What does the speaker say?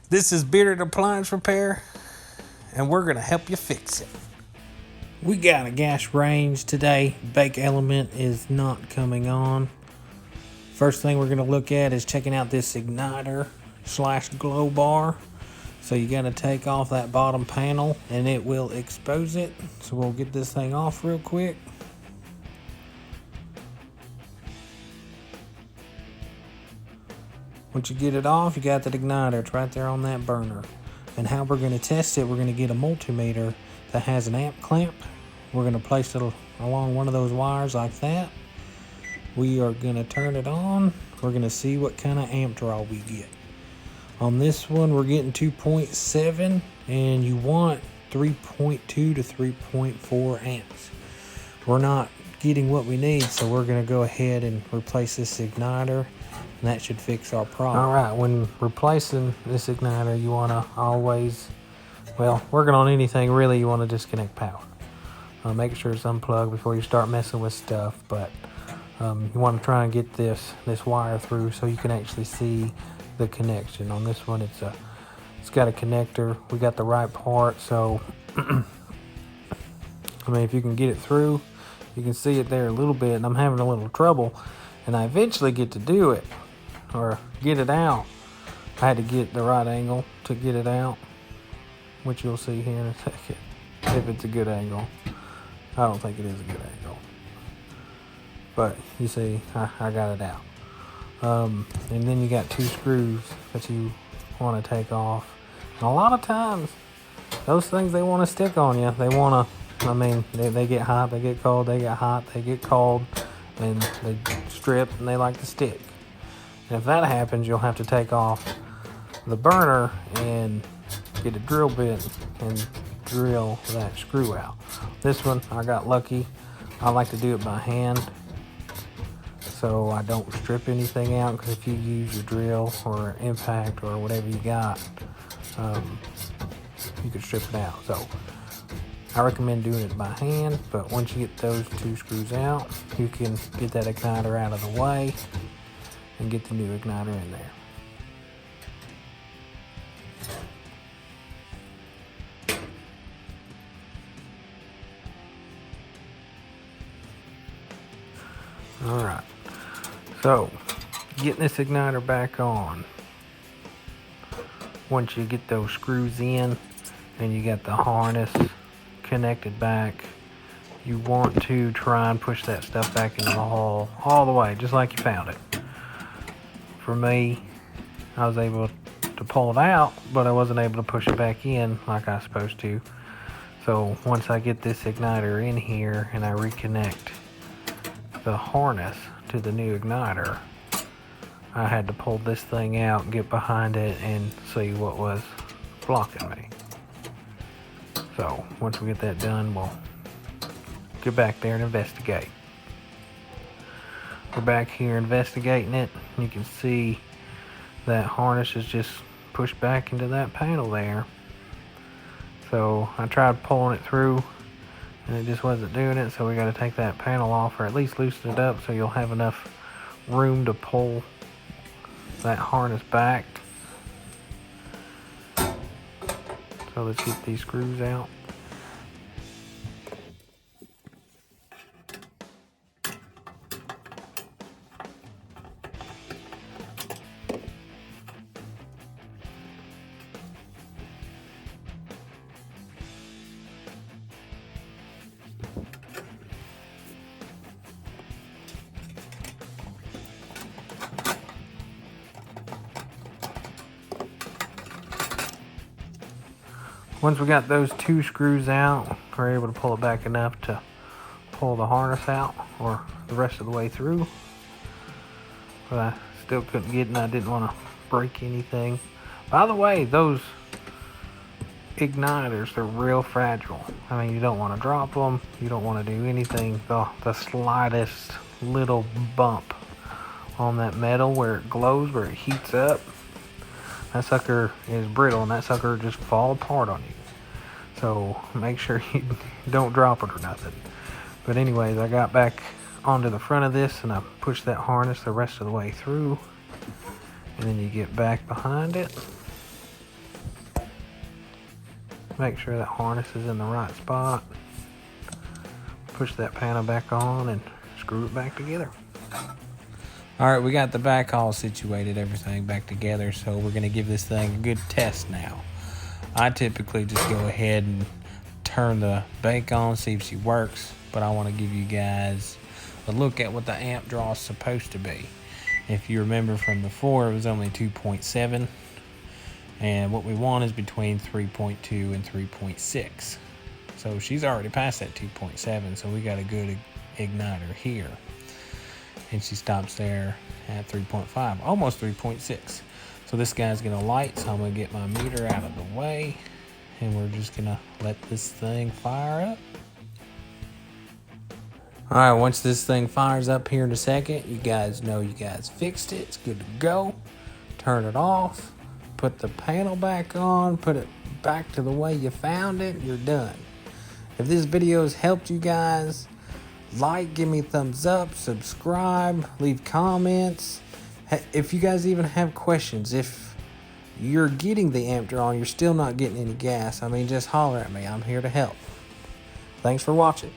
This is Bearded Appliance Repair, and we're going to help you fix it. We got a gas range today. Bake element is not coming on. First thing we're going to look at is checking out this igniter slash glow bar. So you got to take off that bottom panel and it will expose it. So we'll get this thing off real quick. Once you get it off, you got that igniter. It's right there on that burner. And how we're going to test it, we're going to get a multimeter that has an amp clamp. We're going to place it along one of those wires like that. We are going to turn it on. We're going to see what kind of amp draw we get. On this one, we're getting 2.7, and you want 3.2 to 3.4 amps. We're not getting what we need, so we're going to go ahead and replace this igniter. And that should fix our problem. All right, when replacing this igniter, you want to always, working on anything really, you want to disconnect power. Make sure it's unplugged before you start messing with stuff, but you want to try and get this wire through so you can actually see the connection. On this one, it's got a connector. We got the right part, so if you can get it through, you can see it there a little bit, and I'm having a little trouble, and I eventually get to do it or get it out. I had to get the right angle to get it out, which you'll see here in a second if it's a good angle. I don't think it is a good angle, but you see I got it out. And then you got two screws that you want to take off, and a lot of times those things, they want to stick on you. They want to, they get hot, they get cold, they get hot, they get cold, and they strip and they like to stick. And if that happens, you'll have to take off the burner and get a drill bit and drill that screw out. This one, I got lucky. I like to do it by hand so I don't strip anything out, because if you use your drill or impact or whatever you got, you could strip it out. So I recommend doing it by hand, but once you get those two screws out, you can get that igniter out of the way and get the new igniter in there. All right, so getting this igniter back on, once you get those screws in and you got the harness connected back, you want to try and push that stuff back into the hole all the way, just like you found it. For me, I was able to pull it out, but I wasn't able to push it back in like I was supposed to. So once I get this igniter in here and I reconnect the harness to the new igniter, I had to pull this thing out and get behind it and see what was blocking me. So once we get that done, we'll get back there and investigate. We're back here investigating it. You can see that harness is just pushed back into that panel there. So I tried pulling it through and it just wasn't doing it, so we got to take that panel off, or at least loosen it up so you'll have enough room to pull that harness back. So let's get these screws out. Once we got those two screws out, we're able to pull it back enough to pull the harness out, or the rest of the way through. But I still couldn't get it, and I didn't want to break anything. By the way, those igniters, they're real fragile. You don't want to drop them. You don't want to do anything. The slightest little bump on that metal where it glows, where it heats up, that sucker is brittle, and that sucker will just fall apart on you. So make sure you don't drop it or nothing. But anyways, I got back onto the front of this and I pushed that harness the rest of the way through. And then you get back behind it. Make sure that harness is in the right spot. Push that panel back on and screw it back together. All right, we got the back all situated, everything back together, so we're gonna give this thing a good test now. I typically just go ahead and turn the bank on, see if she works, but I wanna give you guys a look at what the amp draw is supposed to be. If you remember from before, it was only 2.7, and what we want is between 3.2 and 3.6. So she's already past that 2.7, so we got a good igniter here. And she stops there at 3.5, almost 3.6. So this guy's gonna light, so I'm gonna get my meter out of the way, and we're just gonna let this thing fire up. All right, once this thing fires up here in a second, you guys know you guys fixed it. It's good to go. Turn it off, put the panel back on, put it back to the way you found it, you're done. If this video has helped you guys, like, give me a thumbs up, subscribe, leave comments. If you guys even have questions, if you're getting the amp draw and you're still not getting any gas, I mean, just holler at me. I'm here to help. Thanks for watching.